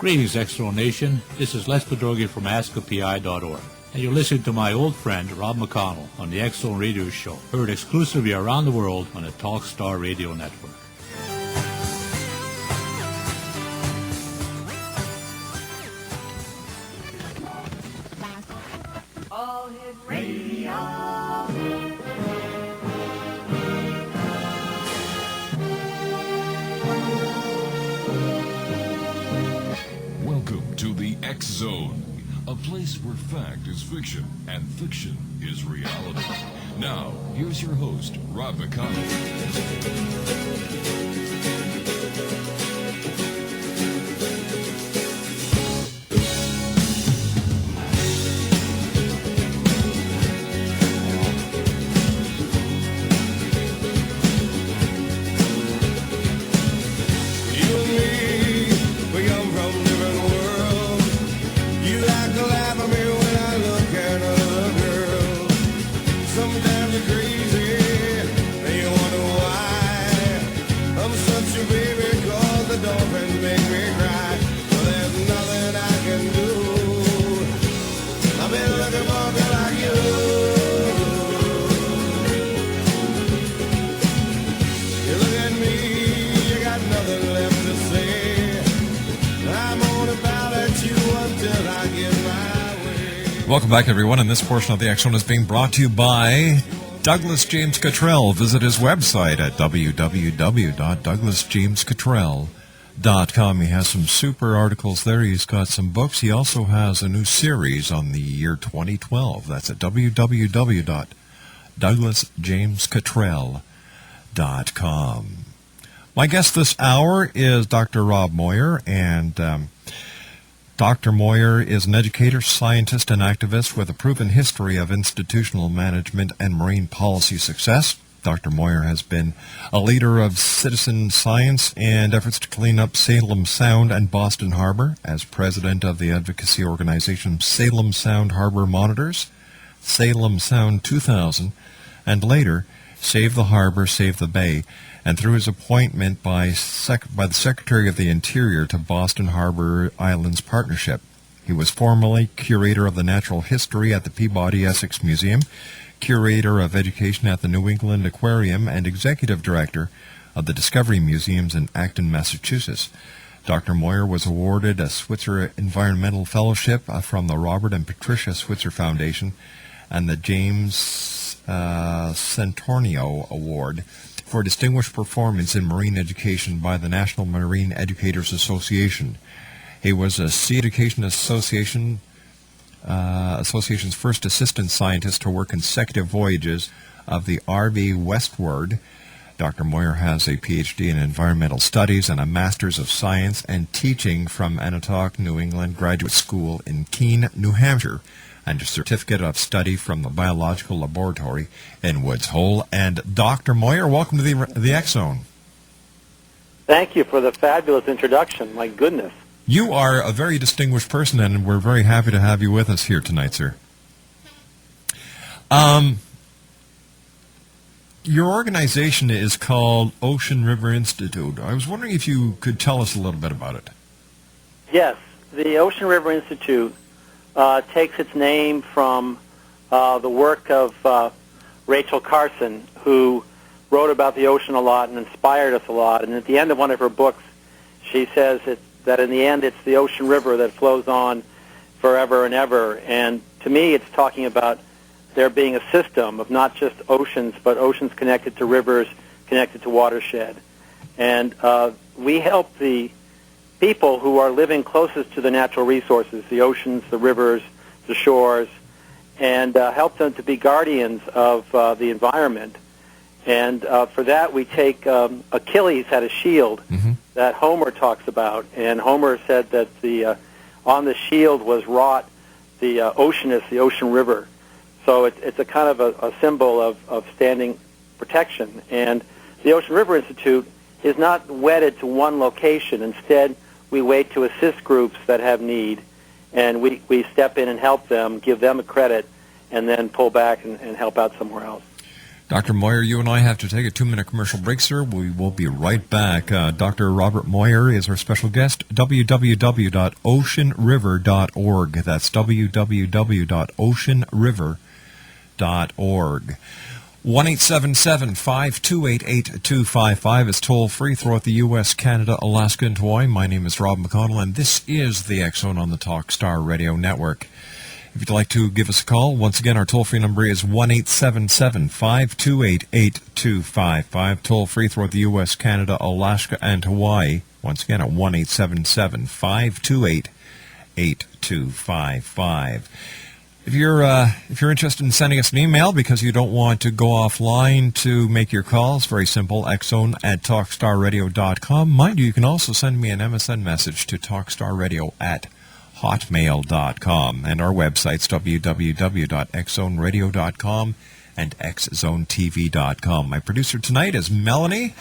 Greetings, External Nation. This is Les Pedrogi from AskAPI.org. And you're listening to my old friend, Rob McConnell, on the External Radio Show, heard exclusively around the world on the Talkstar Radio Network. All Hit Radio. Welcome to the X Zone, a place where fact is fiction and fiction is reality. Now, here's your host, Rob McConnell. Welcome back, everyone, and this portion of the X Zone is being brought to you by Douglas James Cottrell. Visit his website at www.douglasjamescottrell.com. He has some super articles there. He's got some books. He also has a new series on the year 2012. That's at www.douglasjamescottrell.com. My guest this hour is Dr. Rob MOIR, and Dr. MOIR is an educator, scientist, and activist with a proven history of institutional management and marine policy success. Dr. MOIR has been a leader of citizen science and efforts to clean up Salem Sound and Boston Harbor as president of the advocacy organization Salem Sound Harbor Monitors, Salem Sound 2000, and later Save the Harbor, Save the Bay, and through his appointment by the Secretary of the Interior to Boston Harbor Islands Partnership. He was formerly curator of the natural history at the Peabody Essex Museum, curator of education at the New England Aquarium, and executive director of the Discovery Museums in Acton, Massachusetts. Dr. MOIR was awarded a Switzer Environmental Fellowship from the Robert and Patricia Switzer Foundation and the James Centornio Award for Distinguished Performance in Marine Education by the National Marine Educators Association. He was a Sea Education Association's first assistant scientist to work consecutive voyages of the RV Westward. Dr. MOIR has a Ph.D. in Environmental Studies and a Master's of Science and Teaching from Anatoc, New England Graduate School in Keene, New Hampshire, and a Certificate of Study from the Biological Laboratory in Woods Hole. And Dr. MOIR, welcome to the X Zone. Thank you for the fabulous introduction. My goodness. You are a very distinguished person, and we're very happy to have you with us here tonight, sir. Your organization is called Ocean River Institute. I was wondering if you could tell us a little bit about it. Yes, the Ocean River Institute takes its name from the work of Rachel Carson, who wrote about the ocean a lot and inspired us a lot. And at the end of one of her books, she says that in the end it's the ocean river that flows on forever and ever. And to me, it's talking about there being a system of not just oceans, but oceans connected to rivers, connected to watershed. And we help the people who are living closest to the natural resources, the oceans, the rivers, the shores, and help them to be guardians of the environment. And for that, we take Achilles had a shield that Homer talks about, and Homer said that on the shield was wrought the Oceanus, the ocean river. So it's a kind of a symbol of standing protection. And the Ocean River Institute is not wedded to one location. Instead, we wait to assist groups that have need, and we step in and help them, give them a credit, and then pull back and help out somewhere else. Dr. Moyer, you and I have to take a 2-minute commercial break, sir. We will be right back. Dr. Robert Moyer is our special guest. www.oceanriver.org. That's www.oceanriver.org. 1-877-528-8255 is toll-free throughout the U.S., Canada, Alaska, and Hawaii. My name is Rob McConnell, and this is the X-Zone on the Talkstar Radio Network. If you'd like to give us a call, once again, our toll-free number is 1-877-528-8255. Toll-free throughout the U.S., Canada, Alaska, and Hawaii. Once again, at 1-877-528-8255. If you're interested in sending us an email because you don't want to go offline to make your calls, very simple, xzone@talkstarradio.com. Mind you, you can also send me an MSN message to talkstarradio@hotmail.com. And our websites, www.xzoneradio.com and xzonetv.com. My producer tonight is Melanie,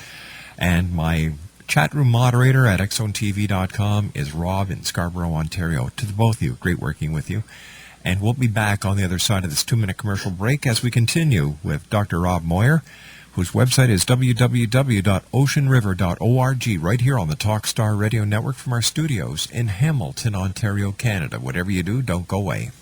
and my chat room moderator at xzonetv.com is Rob in Scarborough, Ontario. To the both of you, great working with you. And we'll be back on the other side of this 2-minute commercial break as we continue with Dr. Rob Moyer, whose website is www.oceanriver.org, right here on the Talkstar Radio Network from our studios in Hamilton, Ontario, Canada. Whatever you do, don't go away.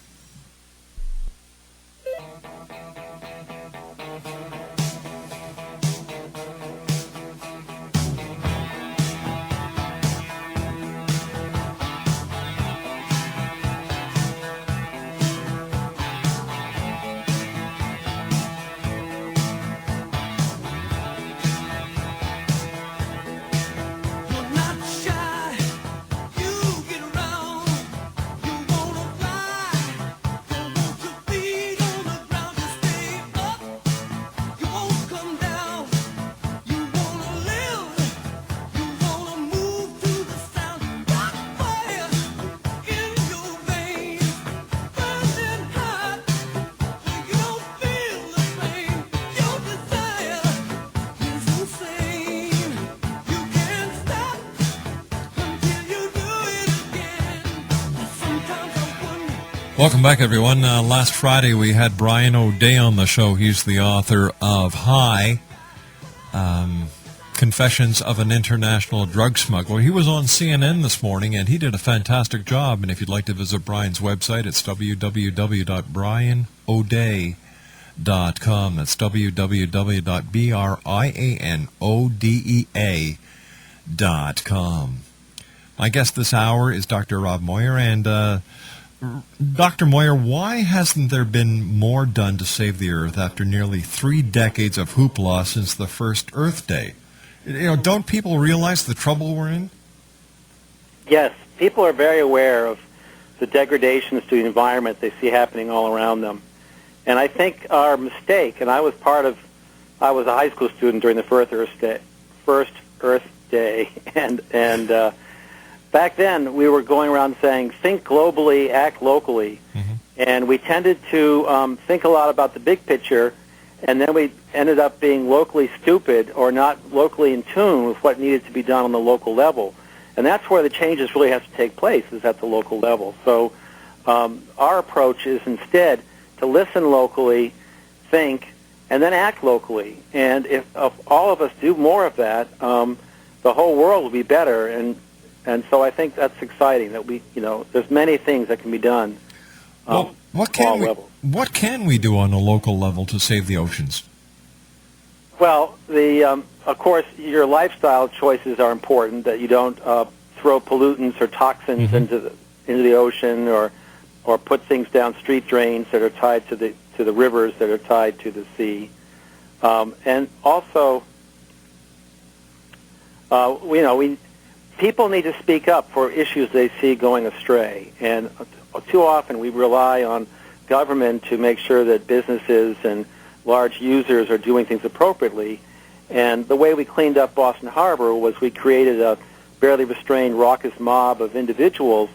Welcome back, everyone. Last Friday we had Brian O'Day on the show. He's the author of High, Confessions of an International Drug Smuggler. He was on CNN this morning, and he did a fantastic job. And if you'd like to visit Brian's website, it's www.brianodea.com. That's www.brianodea.com. My guest this hour is Dr. Rob Moyer, and Dr. Moyer, why hasn't there been more done to save the Earth after nearly 3 decades of hoopla since the first Earth Day? Don't people realize the trouble we're in? Yes, people are very aware of the degradations to the environment they see happening all around them. And I think our mistake, and I was a high school student during the first Earth Day, and back then, we were going around saying, think globally, act locally. Mm-hmm. And we tended to think a lot about the big picture, and then we ended up being locally stupid or not locally in tune with what needed to be done on the local level. And that's where the changes really have to take place, is at the local level. So our approach is instead to listen locally, think, and then act locally. And if all of us do more of that, the whole world will be better. And so I think that's exciting that there's many things that can be done. What can we do on a local level to save the oceans? Well, of course, your lifestyle choices are important. That you don't throw pollutants or toxins mm-hmm. into the ocean, or put things down street drains that are tied to the rivers that are tied to the sea, and also, people need to speak up for issues they see going astray. And too often we rely on government to make sure that businesses and large users are doing things appropriately. And the way we cleaned up Boston Harbor was we created a barely restrained raucous mob of individuals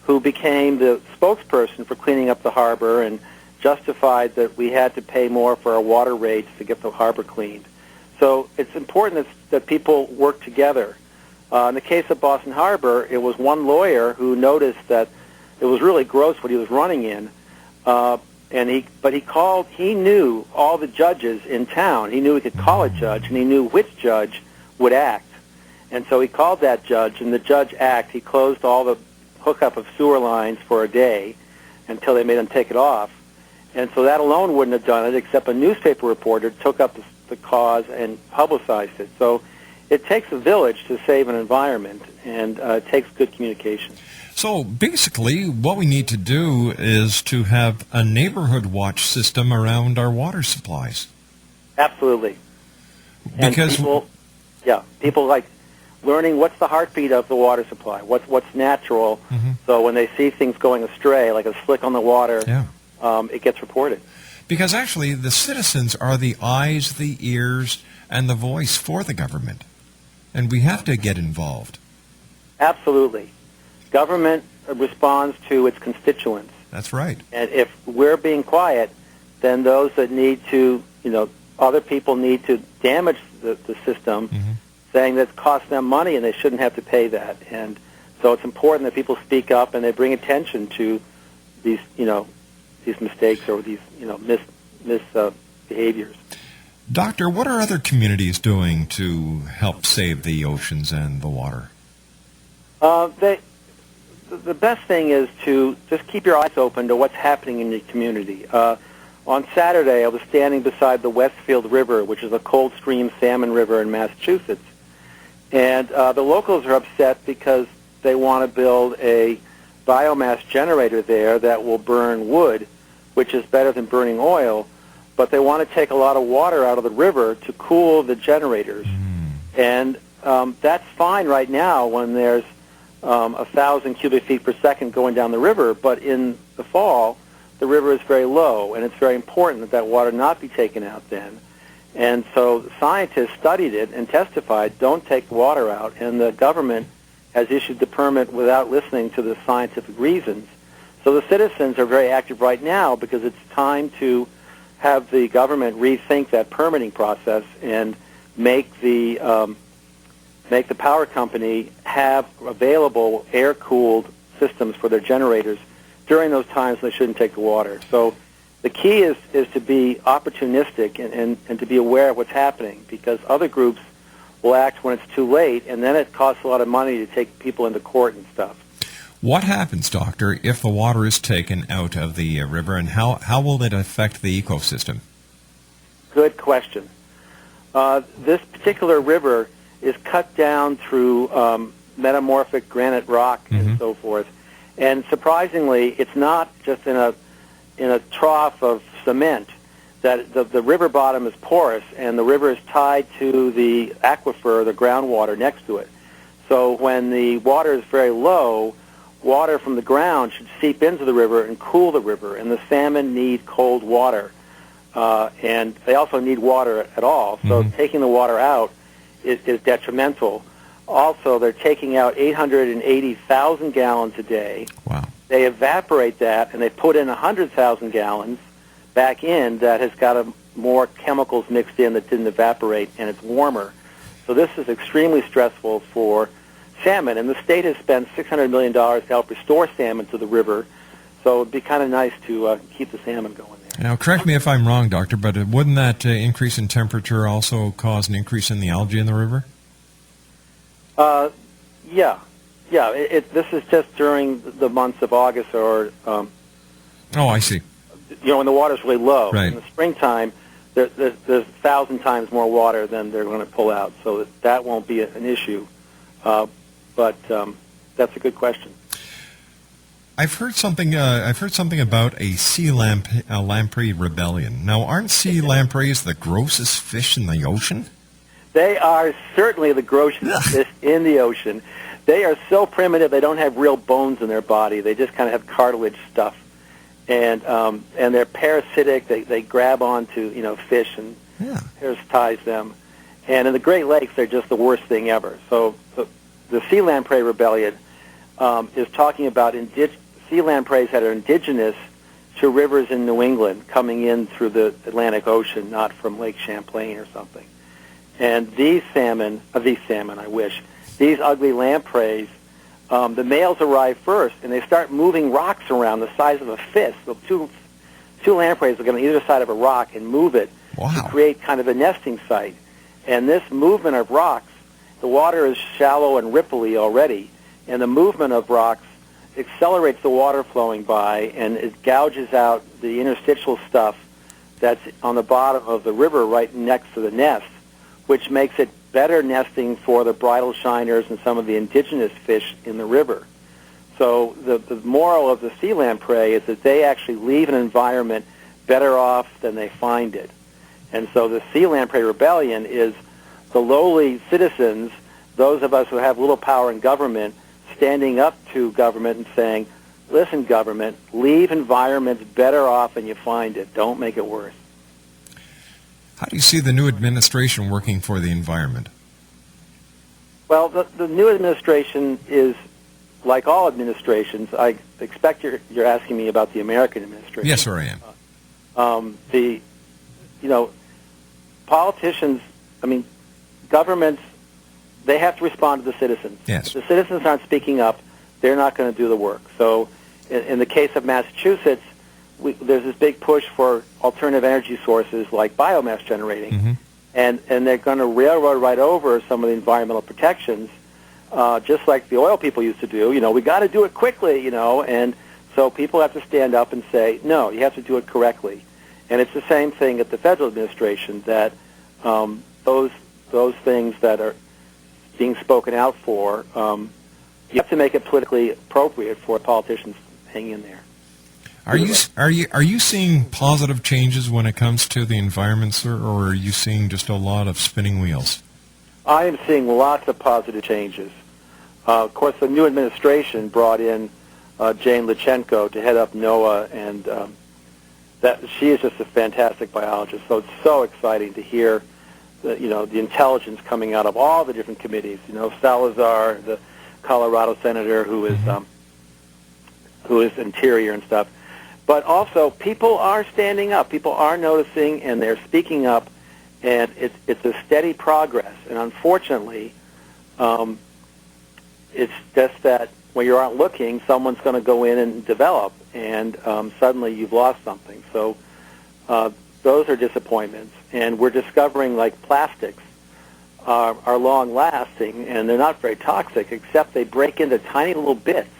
who became the spokesperson for cleaning up the harbor and justified that we had to pay more for our water rates to get the harbor cleaned. So it's important that people work together. In the case of Boston Harbor, it was one lawyer who noticed that it was really gross what he was running in, But he knew all the judges in town. He knew he could call a judge, and he knew which judge would act. And so he called that judge, and the judge acted. He closed all the hookup of sewer lines for a day until they made him take it off. And so that alone wouldn't have done it, except a newspaper reporter took up the cause and publicized it. So it takes a village to save an environment, and it takes good communication. So basically, what we need to do is to have a neighborhood watch system around our water supplies. Absolutely. Because people like learning what's the heartbeat of the water supply, what's natural. Mm-hmm. So when they see things going astray, like a slick on the water, it gets reported. Because actually, the citizens are the eyes, the ears, and the voice for the government. And we have to get involved. Absolutely. Government responds to its constituents. That's right. And if we're being quiet, then those that need to, other people need to damage the system, saying that it costs them money and they shouldn't have to pay that. And so it's important that people speak up and they bring attention to these, these mistakes or these, misbehaviors. Doctor, what are other communities doing to help save the oceans and the water? The best thing is to just keep your eyes open to what's happening in your community. On Saturday, I was standing beside the Westfield River, which is a cold stream salmon river in Massachusetts. And the locals are upset because they want to build a biomass generator there that will burn wood, which is better than burning oil. But they want to take a lot of water out of the river to cool the generators. And that's fine right now when there's 1,000 cubic feet per second going down the river, but in the fall, the river is very low, and it's very important that that water not be taken out then. And so scientists studied it and testified, don't take the water out, and the government has issued the permit without listening to the scientific reasons. So the citizens are very active right now because it's time to have the government rethink that permitting process and make the power company have available air-cooled systems for their generators during those times they shouldn't take the water. So the key is to be opportunistic and to be aware of what's happening, because other groups will act when it's too late, and then it costs a lot of money to take people into court and stuff. What happens, Doctor, if the water is taken out of the river, and how will it affect the ecosystem? Good question. This particular river is cut down through metamorphic granite rock and so forth. And surprisingly, it's not just in a trough of cement. That the river bottom is porous, and the river is tied to the aquifer, the groundwater next to it. So when the water is very low, water from the ground should seep into the river and cool the river, and the salmon need cold water. And they also need water at all, so taking the water out is detrimental. Also, they're taking out 880,000 gallons a day. Wow. They evaporate that, and they put in 100,000 gallons back in that has got more chemicals mixed in that didn't evaporate, and it's warmer. So this is extremely stressful for salmon, and the state has spent $600 million to help restore salmon to the river, so it would be kind of nice to keep the salmon going there. Now, correct me if I'm wrong, Doctor, but wouldn't that increase in temperature also cause an increase in the algae in the river? Yeah. This is just during the months of August or... oh, I see. When the water's really low. Right. In the springtime, there's 1,000 times more water than they're going to pull out, so that won't be an issue. But that's a good question. I've heard something about a sea lamprey rebellion. Now, aren't sea lampreys the grossest fish in the ocean? They are certainly the grossest fish in the ocean. They are so primitive; they don't have real bones in their body. They just kind of have cartilage stuff, and they're parasitic. They grab onto fish and parasitize them. And in the Great Lakes, they're just the worst thing ever. So the sea lamprey rebellion is talking about sea lampreys that are indigenous to rivers in New England coming in through the Atlantic Ocean, not from Lake Champlain or something. And these ugly lampreys, the males arrive first, and they start moving rocks around the size of a fist, so two lampreys will get on either side of a rock and move it to create kind of a nesting site. And this movement of rocks, the water is shallow and ripply already, and the movement of rocks accelerates the water flowing by, and it gouges out the interstitial stuff that's on the bottom of the river right next to the nest, which makes it better nesting for the bridle shiners and some of the indigenous fish in the river. So the moral of the sea lamprey is that they actually leave an environment better off than they find it. And so the sea lamprey rebellion is the lowly citizens, those of us who have little power in government, standing up to government and saying, listen, government, leave environments better off than you find it. Don't make it worse. How do you see the new administration working for the environment? Well, the new administration is like all administrations. I expect you're asking me about the American administration. Yes, sir, I am. Politicians, governments, they have to respond to the citizens. Yes. If the citizens aren't speaking up, they're not going to do the work. So in the case of Massachusetts, there's this big push for alternative energy sources like biomass generating. Mm-hmm. And they're going to railroad right over some of the environmental protections, just like the oil people used to do. We got to do it quickly, and so people have to stand up and say, no, you have to do it correctly. And it's the same thing at the federal administration, that those things that are being spoken out for, you have to make it politically appropriate for politicians to hang in there. Are you seeing positive changes when it comes to the environment, sir, or are you seeing just a lot of spinning wheels? I am seeing lots of positive changes. Of course, the new administration brought in Jane Lutsenko to head up NOAA, and that she is just a fantastic biologist. So it's so exciting to hear the intelligence coming out of all the different committees. Salazar, the Colorado senator who is Interior and stuff. But also, people are standing up. People are noticing, and they're speaking up, and it's a steady progress. And unfortunately, it's just that when you aren't looking, someone's going to go in and develop, and suddenly you've lost something. So those are disappointments. And we're discovering, like, plastics are long-lasting, and they're not very toxic, except they break into tiny little bits.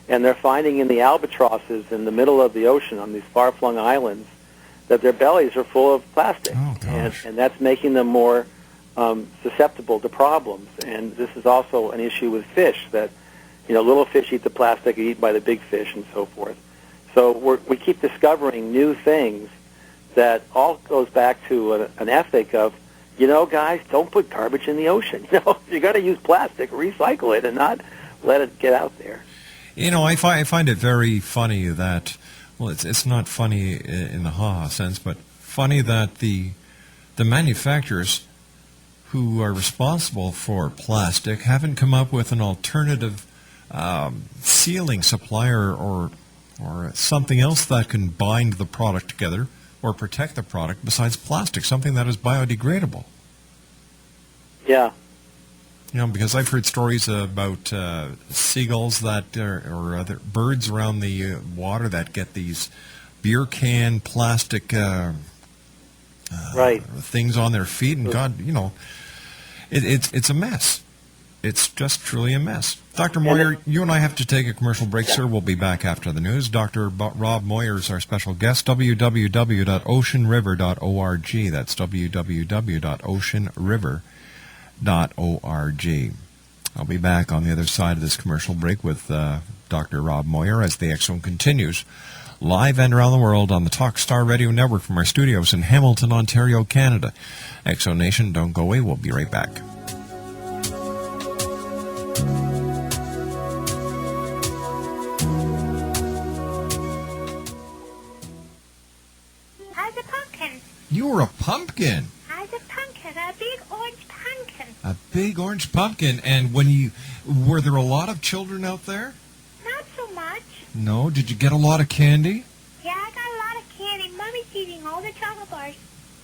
And they're finding in the albatrosses in the middle of the ocean on these far-flung islands that their bellies are full of plastic. Oh, gosh. And that's making them more susceptible to problems. And this is also an issue with fish, that little fish eat the plastic, eaten by the big fish, and so forth. So we keep discovering new things that all goes back to an ethic of, guys, don't put garbage in the ocean. You got to use plastic, recycle it, and not let it get out there. I find it very funny that, well, it's not funny in the ha-ha sense, but funny that the manufacturers who are responsible for plastic haven't come up with an alternative sealing supplier or something else that can bind the product together or protect the product besides plastic, something that is biodegradable. Yeah. Because I've heard stories about seagulls or other birds around the water that get these beer can plastic things on their feet, and God, it's a mess. It's just truly a mess. Dr. Moir, you and I have to take a commercial break, sir. We'll be back after the news. Dr. Rob Moir is our special guest. www.oceanriver.org. That's www.oceanriver.org. I'll be back on the other side of this commercial break with Dr. Rob Moir as the X Zone continues live and around the world on the Talkstar Radio Network from our studios in Hamilton, Ontario, Canada. X Zone Nation, don't go away. We'll be right back. How's a pumpkin? You were a pumpkin. How's a pumpkin? A big orange pumpkin. A big orange pumpkin. And were there a lot of children out there? Not so much. No? Did you get a lot of candy? Yeah, I got a lot of candy. Mommy's eating all the chocolate bars.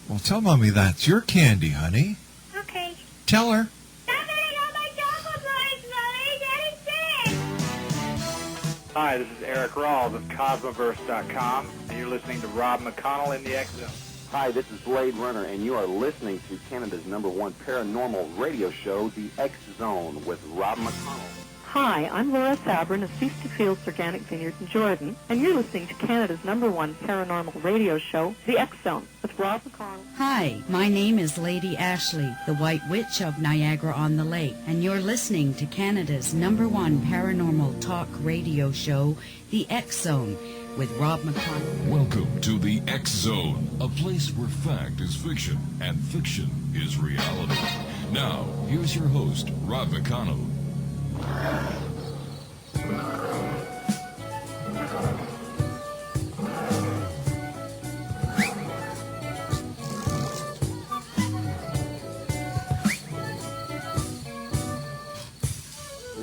Well, tell Mommy that's your candy, honey. Okay. Tell her. Stop eating all my chocolate bars, Mommy. Daddy's sick. Hi, this is Eric Rawls of Cosmoverse.com, and you're listening to Rob McConnell in the X Zone. Hi, this is Blade Runner, and you are listening to Canada's #1 paranormal radio show, The X Zone, with Rob McConnell. Hi, I'm Laura Sabrin of Feast to Fields Organic Vineyard in Jordan, and you're listening to Canada's #1 paranormal radio show, The X Zone, with Rob McConnell. Hi, my name is Lady Ashley, the White Witch of Niagara-on-the-Lake, and you're listening to Canada's #1 paranormal talk radio show, The X Zone, with Rob McConnell. Welcome to the X Zone, a place where fact is fiction and fiction is reality. Now, here's your host, Rob McConnell.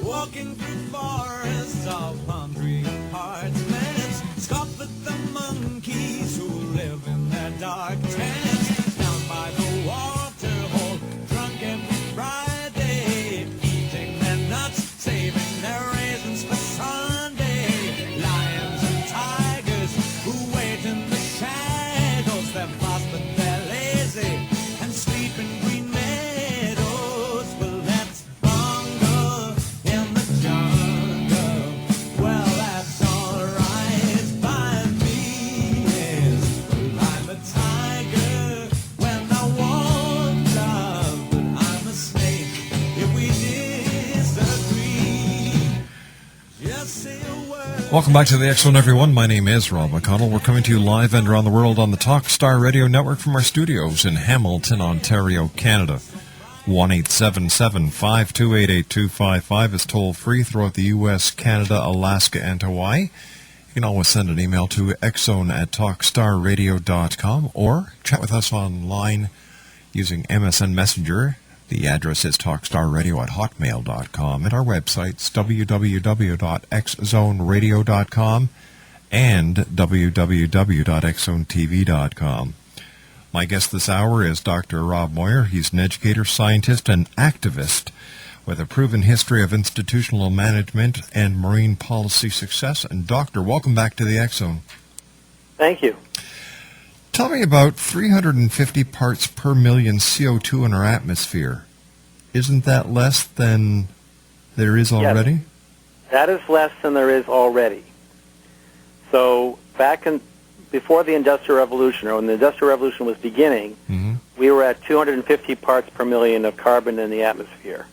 Walking through forests of hungry parchments, scoff at the monkeys who live in their dark tents. Down by the waterhole, drunk every Friday, eating their nuts, saving their raisins for Sunday. Lions and tigers who wait in the shadows, they're fast but they're lazy and sleep in green meadows. Well, that's bungle in the jungle. Well, that's alright by me. Yes, well, I'm a tiger when I want love, but I'm a snake if we disagree. Just say a word. Welcome back to the X Zone, everyone. My name is Rob McConnell. We're coming to you live and around the world on the Talkstar Radio Network from our studios in Hamilton, Ontario, Canada. 1-877-528-8255 is toll-free throughout the U.S., Canada, Alaska, and Hawaii. You can always send an email to xzone@talkstarradio.com or chat with us online using MSN Messenger. The address is talkstarradio@hotmail.com, and our websites www.xzoneradio.com and www.xzonetv.com. My guest this hour is Dr. Rob MOIR. He's an educator, scientist, and activist with a proven history of institutional management and marine policy success. And Doctor, welcome back to the X Zone. Thank you. Tell me about 350 parts per million CO2 in our atmosphere. Isn't that less than there is already? Yes, that is less than there is already. So before the Industrial Revolution, or when the Industrial Revolution was beginning, we were at 250 parts per million of carbon in the atmosphere.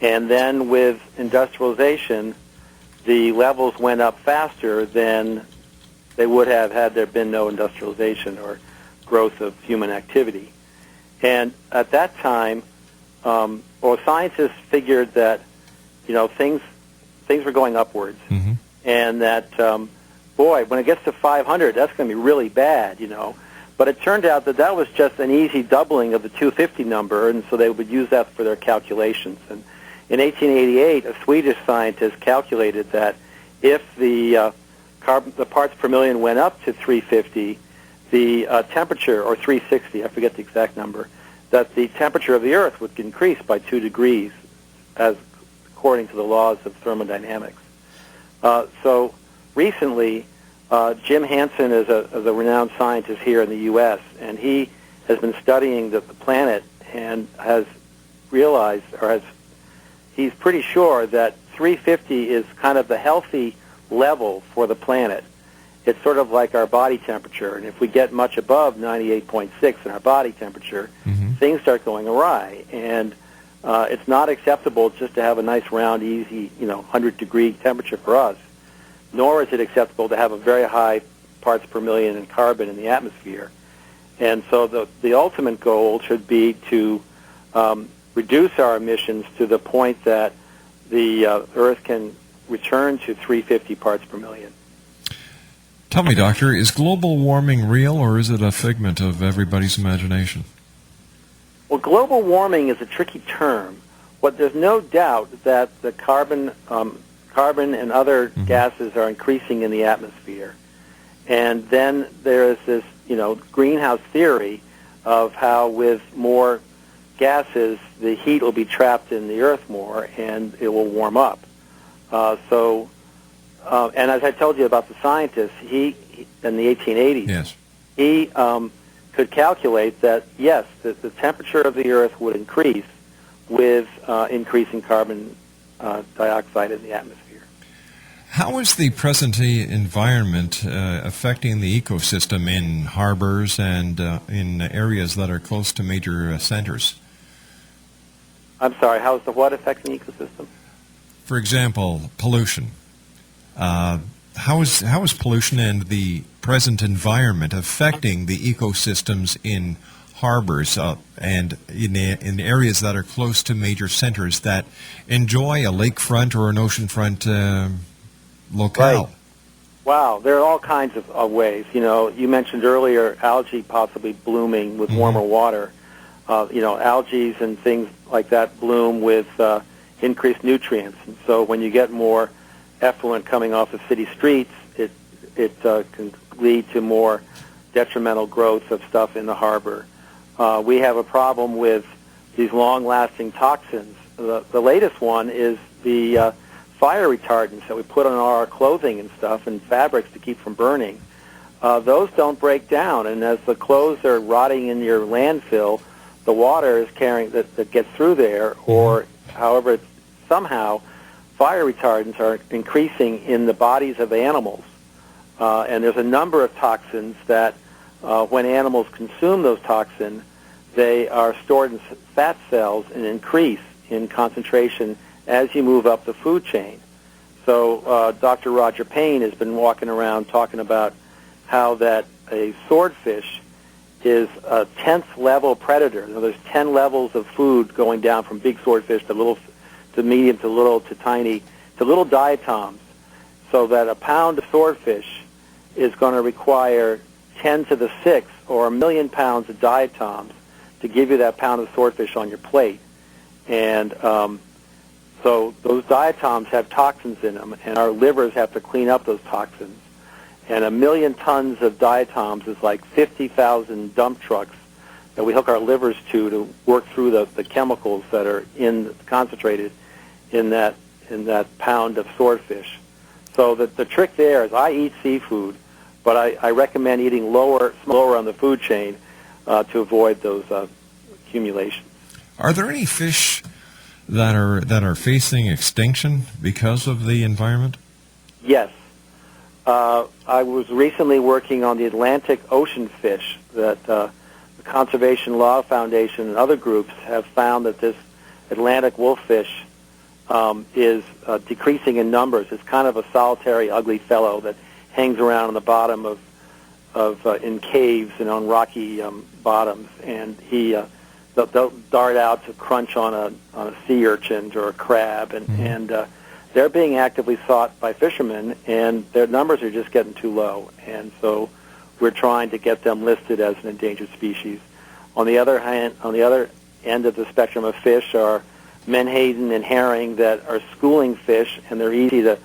And then with industrialization, the levels went up faster than they would have had there been no industrialization or growth of human activity. And at that time, scientists figured that, things were going upwards, and that, when it gets to 500, that's going to be really bad, But it turned out that was just an easy doubling of the 250 number, and so they would use that for their calculations. And in 1888, a Swedish scientist calculated that if the parts per million went up to 350, the temperature, or 360, I forget the exact number, that the temperature of the Earth would increase by 2 degrees, as according to the laws of thermodynamics. So recently, Jim Hansen is a renowned scientist here in the U.S., and he has been studying the planet and has realized, he's pretty sure that 350 is kind of the healthy level for the planet. It's sort of like our body temperature, and if we get much above 98.6 in our body temperature, things start going awry, and it's not acceptable just to have a nice round, easy, 100-degree temperature for us, nor is it acceptable to have a very high parts per million in carbon in the atmosphere. And so the ultimate goal should be to reduce our emissions to the point that the Earth can return to 350 parts per million. Tell me, Doctor, is global warming real, or is it a figment of everybody's imagination? Well, global warming is a tricky term. There's no doubt that the carbon and other gases are increasing in the atmosphere. And then there is this, greenhouse theory of how with more gases, the heat will be trapped in the Earth more, and it will warm up. So and as I told you about the scientist, he in the 1880s, Yes. he could calculate that, yes, the temperature of the Earth would increase with increasing carbon dioxide in the atmosphere. How is the present-day environment affecting the ecosystem in harbors and in areas that are close to major centers? I'm sorry, how is the what affecting the ecosystem? For example, pollution. How is pollution and the present environment affecting the ecosystems in harbors and in areas that are close to major centers that enjoy a lakefront or an oceanfront locale? Right. Wow, there are all kinds of ways. You know, you mentioned earlier algae possibly blooming with warmer water. Algae and things like that bloom with increased nutrients. And so when you get more effluent coming off of city streets, it can lead to more detrimental growth of stuff in the harbor. We have a problem with these long-lasting toxins. The latest one is the fire retardants that we put on our clothing and stuff and fabrics to keep from burning. Those don't break down, and as the clothes are rotting in your landfill, the water is carrying that gets through there, or however somehow fire retardants are increasing in the bodies of animals. And there's a number of toxins that when animals consume those toxins, they are stored in fat cells and increase in concentration as you move up the food chain. So Dr. Roger Payne has been walking around talking about how that a swordfish is a 10th level predator. You know, there's 10 levels of food going down from big swordfish to little, to medium, to little, to tiny, to little diatoms. So that a pound of swordfish is going to require 10 to the 6 or 1 million pounds of diatoms to give you that pound of swordfish on your plate. And so those diatoms have toxins in them, and our livers have to clean up those toxins. And 1 million tons of diatoms is like 50,000 dump trucks that we hook our livers to work through the chemicals that are concentrated in that pound of swordfish. So the trick there is I eat seafood, but I recommend eating lower on the food chain to avoid those accumulations. Are there any fish that are facing extinction because of the environment? Yes. I was recently working on the Atlantic ocean fish that the Conservation Law Foundation and other groups have found that this Atlantic wolffish is decreasing in numbers. It's kind of a solitary, ugly fellow that hangs around on the bottom of in caves and on rocky bottoms, and they'll dart out to crunch on a sea urchin or a crab, and they're being actively sought by fishermen, and their numbers are just getting too low, and so we're trying to get them listed as an endangered species. On the other hand, on the other end of the spectrum of fish are menhaden and herring that are schooling fish, and they're easy to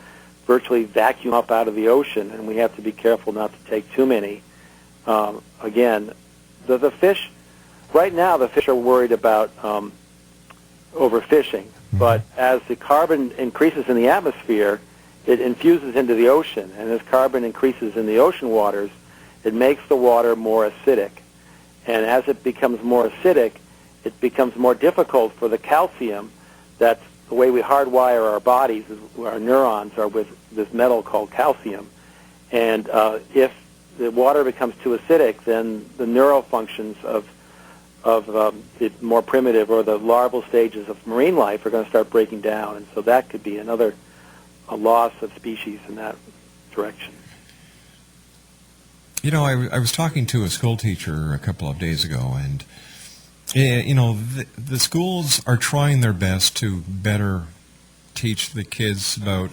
virtually vacuum up out of the ocean, and we have to be careful not to take too many. Again, the fish, right now the fish are worried about overfishing, but as the carbon increases in the atmosphere, it infuses into the ocean, and as carbon increases in the ocean waters, it makes the water more acidic. And as it becomes more acidic, it becomes more difficult for the calcium. That's the way we hardwire our bodies, our neurons are with this metal called calcium. And if the water becomes too acidic, then the neural functions of the more primitive or the larval stages of marine life are going to start breaking down. And so that could be a loss of species in that direction. You know, I was talking to a school teacher a couple of days ago, and the schools are trying their best to better teach the kids about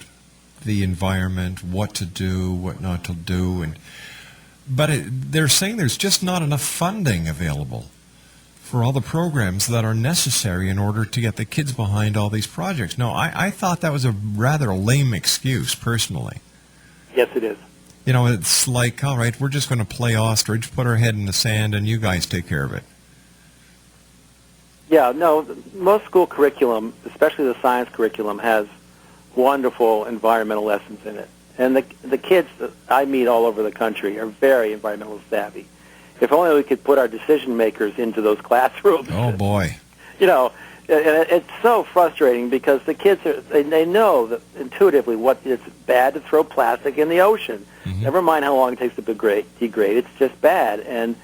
the environment, what to do, what not to do, but they're saying there's just not enough funding available for all the programs that are necessary in order to get the kids behind all these projects. No, I thought that was a rather lame excuse, personally. Yes, it is. You know, it's like, all right, we're just going to play ostrich, put our head in the sand, and you guys take care of it. Yeah, no, most school curriculum, especially the science curriculum, has wonderful environmental lessons in it. And the kids that I meet all over the country are very environmental savvy. If only we could put our decision makers into those classrooms. Oh, boy. You know, and it's so frustrating because the kids they know that intuitively what it's bad to throw plastic in the ocean. Mm-hmm. Never mind how long it takes to degrade. It's just bad. And,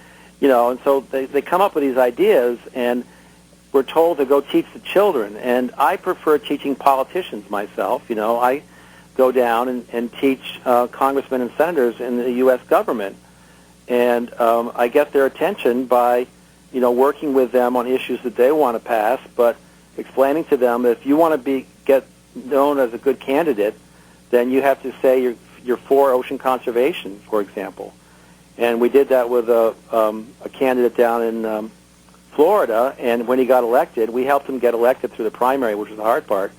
you know, and so they come up with these ideas, and we're told to go teach the children. And I prefer teaching politicians myself. You know, I go down and teach congressmen and senators in the U.S. government. And I get their attention by, you know, working with them on issues that they want to pass, but explaining to them that if you want to get known as a good candidate, then you have to say you're for ocean conservation, for example. And we did that with a candidate down in Florida, and when he got elected, we helped him get elected through the primary, which was the hard part.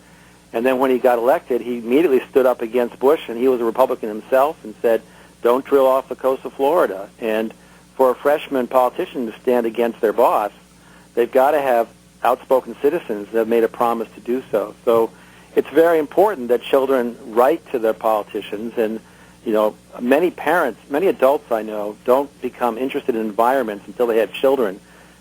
And then when he got elected, he immediately stood up against Bush, and he was a Republican himself, and said, don't drill off the coast of Florida. And for a freshman politician to stand against their boss, they've got to have outspoken citizens that have made a promise to do so. So it's very important that children write to their politicians. And, you know, many parents, many adults I know, don't become interested in environments until they have children,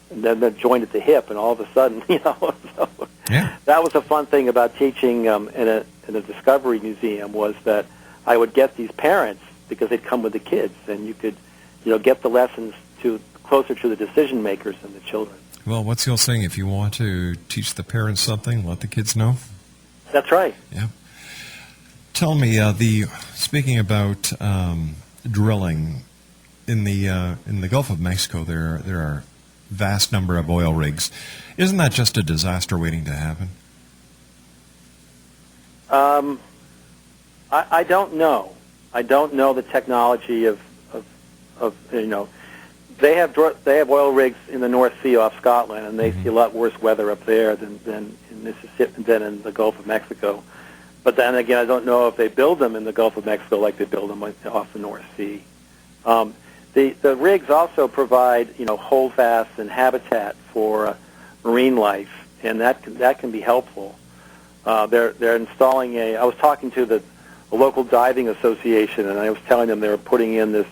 and then they're joined at the hip, and all of a sudden, you know. So yeah. That was a fun thing about teaching in a Discovery Museum, was that I would get these parents, because they'd come with the kids, and you could, you know, get the lessons closer to the decision makers than the children. Well, what's the old saying? If you want to teach the parents something, let the kids know. That's right. Yeah. Tell me, speaking about drilling in the Gulf of Mexico, there are vast number of oil rigs. Isn't that just a disaster waiting to happen? I don't know. I don't know the technology of you know, they have oil rigs in the North Sea off Scotland, and they see a lot worse weather up there than in Mississippi, than in the Gulf of Mexico. But then again, I don't know if they build them in the Gulf of Mexico like they build them off the North Sea. The rigs also provide, you know, holdfasts and habitat for marine life, and that can be helpful. They're installing I was talking to the local diving association, and I was telling them they were putting in this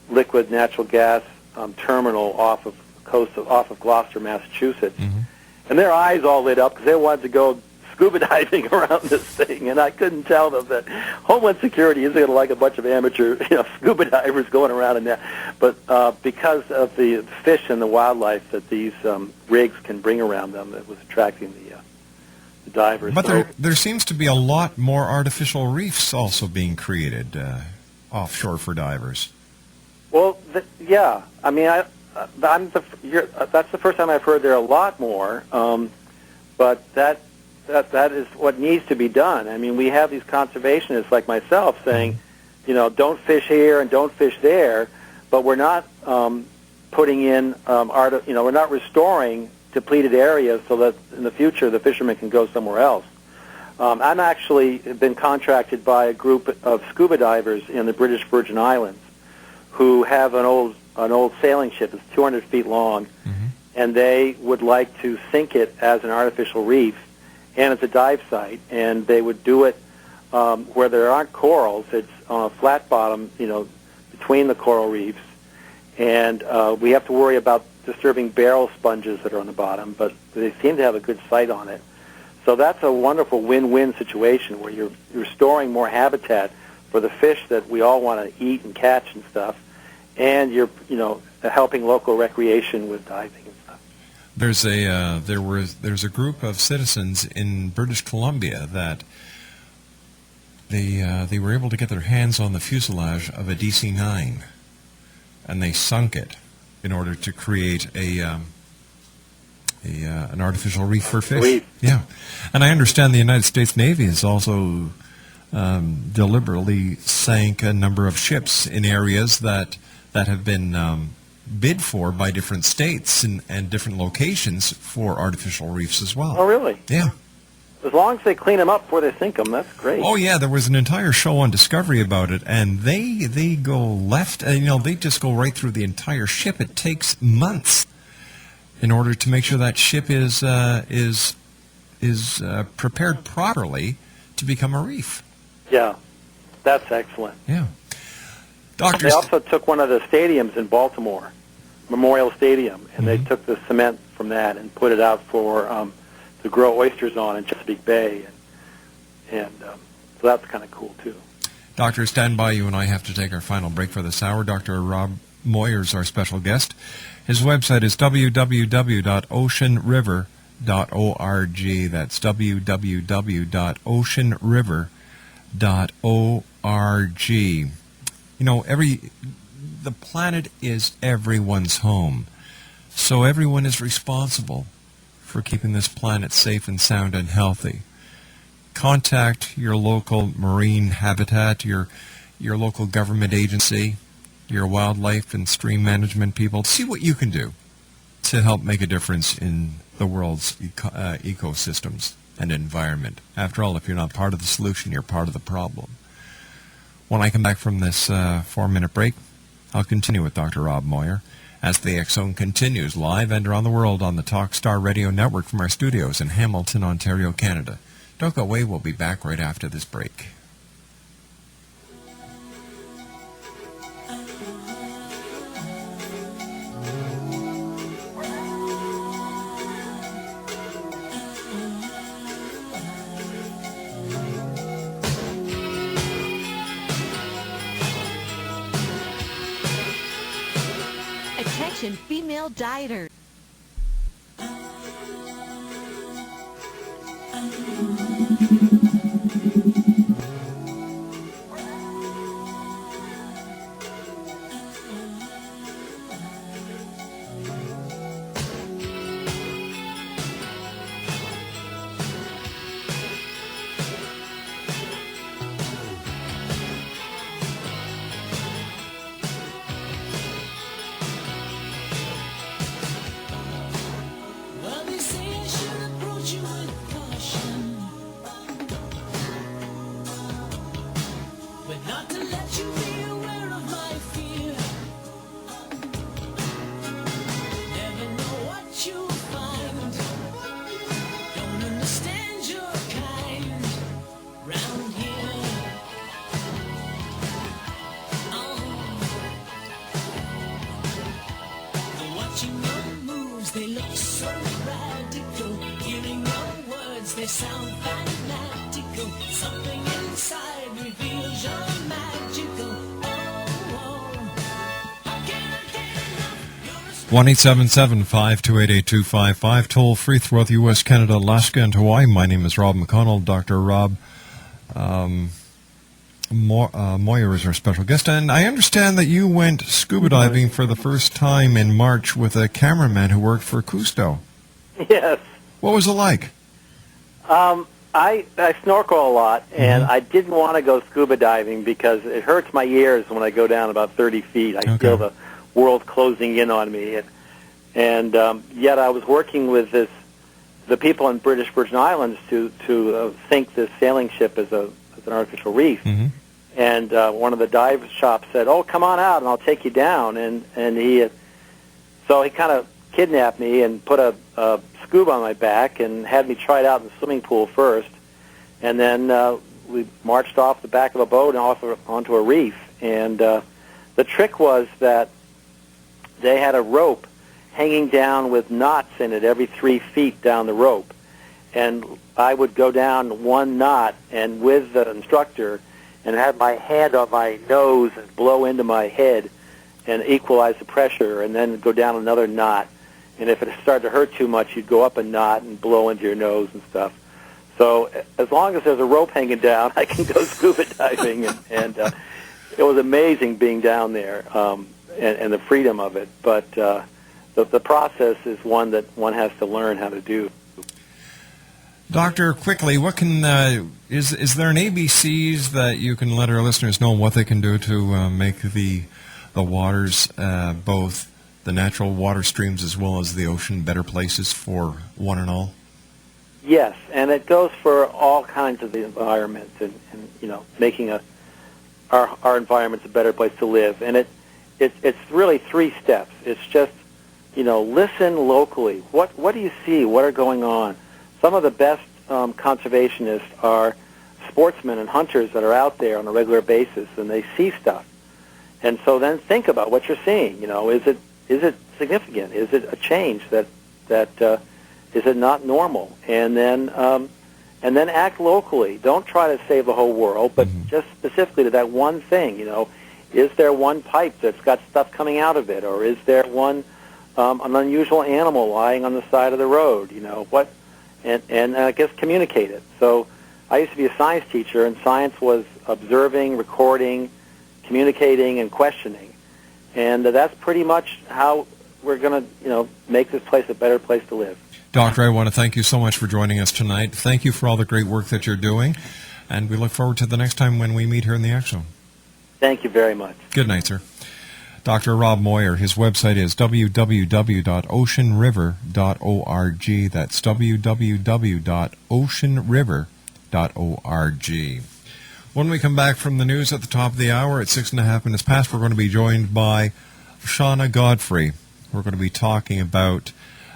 liquid natural gas terminal off of Gloucester, Massachusetts, and their eyes all lit up because they wanted to go scuba diving around this thing, and I couldn't tell them that Homeland Security isn't going to like a bunch of amateur, you know, scuba divers going around in there. But because of the fish and the wildlife that these rigs can bring around them, it was attracting the divers. But there seems to be a lot more artificial reefs also being created offshore for divers. Well, yeah. I mean, that's the first time I've heard there are a lot more, but that is what needs to be done. I mean, we have these conservationists like myself saying, you know, don't fish here and don't fish there, but we're not putting in we're not restoring depleted areas so that in the future the fishermen can go somewhere else. I'm actually been contracted by a group of scuba divers in the British Virgin Islands who have an old sailing ship that's 200 feet long, and they would like to sink it as an artificial reef and as a dive site, and they would do it where there aren't corals. It's on a flat bottom, you know, between the coral reefs, and we have to worry about disturbing barrel sponges that are on the bottom, but they seem to have a good site on it. So that's a wonderful win-win situation where you're restoring more habitat for the fish that we all want to eat and catch and stuff, and you're, you know, helping local recreation with diving and stuff. There's a group of citizens in British Columbia that they were able to get their hands on the fuselage of a DC-9, and they sunk it in order to create an artificial reef for fish. Reef. Yeah, and I understand the United States Navy has also deliberately sank a number of ships in areas that have been bid for by different states and different locations for artificial reefs as well. Oh, really? Yeah. As long as they clean them up before they sink them, that's great. Oh, yeah, there was an entire show on Discovery about it, and they go left, they just go right through the entire ship. It takes months in order to make sure that ship is prepared properly to become a reef. Yeah. That's excellent. Yeah. They Doctors, also took one of the stadiums in Baltimore, Memorial Stadium, and they took the cement from that and put it out for to grow oysters on in Chesapeake Bay, and so that's kind of cool too. Doctor, stand by. You and I have to take our final break for this hour. Dr. Rob MOIR is our special guest. His website is www.oceanriver.org. That's www.oceanriver.org. You know, the planet is everyone's home, so everyone is responsible for keeping this planet safe and sound and healthy. Contact your local marine habitat, your local government agency, your wildlife and stream management people. See what you can do to help make a difference in the world's ecosystems and environment. After all, if you're not part of the solution, you're part of the problem. When I come back from this 4-minute break, I'll continue with Dr. Rob MOIR as the X Zone continues live and around the world on the Talkstar Radio Network from our studios in Hamilton, Ontario, Canada. Don't go away. We'll be back right after this break. Attention, female dieters. They look so radical. Hearing your words, they sound fanatical. Something inside reveals you're magical. How can I get enough? 1-877-528-8255. Toll free throughout the U.S., Canada, Alaska, and Hawaii. My name is Rob McConnell. Dr. Rob MOIR is our special guest, and I understand that you went scuba diving for the first time in March with a cameraman who worked for Cousteau. Yes. What was it like? I snorkel a lot, and I didn't want to go scuba diving because it hurts my ears when I go down about 30 feet. I feel the world closing in on me, and yet I was working with the people in British Virgin Islands to sink this sailing ship as an artificial reef. And one of the dive shops said, "Oh, come on out, and I'll take you down." And he kind of kidnapped me and put a scuba on my back and had me try it out in the swimming pool first. And then we marched off the back of a boat and off onto a reef. And the trick was that they had a rope hanging down with knots in it every 3 feet down the rope. And I would go down one knot and with the instructor and have my hand on my nose and blow into my head and equalize the pressure, and then go down another knot. And if it started to hurt too much, you'd go up a knot and blow into your nose and stuff. So as long as there's a rope hanging down, I can go scuba diving. And it was amazing being down there and the freedom of it. But the process is one that one has to learn how to do. Doctor, quickly, what can is there an ABCs that you can let our listeners know what they can do to make the waters, both the natural water streams as well as the ocean, better places for one and all? Yes, and it goes for all kinds of the environments, and making our environment's a better place to live. And it's really 3 steps. It's just listen locally. What do you see? What are going on? Some of the best conservationists are sportsmen and hunters that are out there on a regular basis, and they see stuff. And so then think about what you're seeing. Is it significant? Is it a change that is it not normal? And then act locally. Don't try to save the whole world, but just specifically to that one thing. Is there one pipe that's got stuff coming out of it, or is there an unusual animal lying on the side of the road? What? And I guess communicate it. So I used to be a science teacher, and science was observing, recording, communicating, and questioning. And that's pretty much how we're going to, make this place a better place to live. Doctor, I want to thank you so much for joining us tonight. Thank you for all the great work that you're doing, and we look forward to the next time when we meet here in the X Zone. Thank you very much. Good night, sir. Dr. Rob Moir, his website is www.oceanriver.org. That's www.oceanriver.org. When we come back from the news at the top of the hour at 6.5 minutes past, we're going to be joined by Shauna Godfrey. We're going to be talking about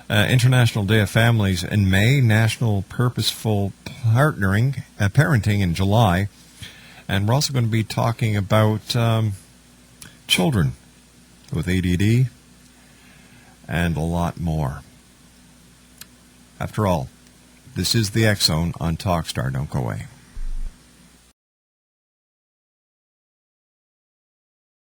International Day of Families in May, National Purposeful Parenting in July, and we're also going to be talking about children with ADD and a lot more. After all, this is the X Zone on Talkstar. Don't go away.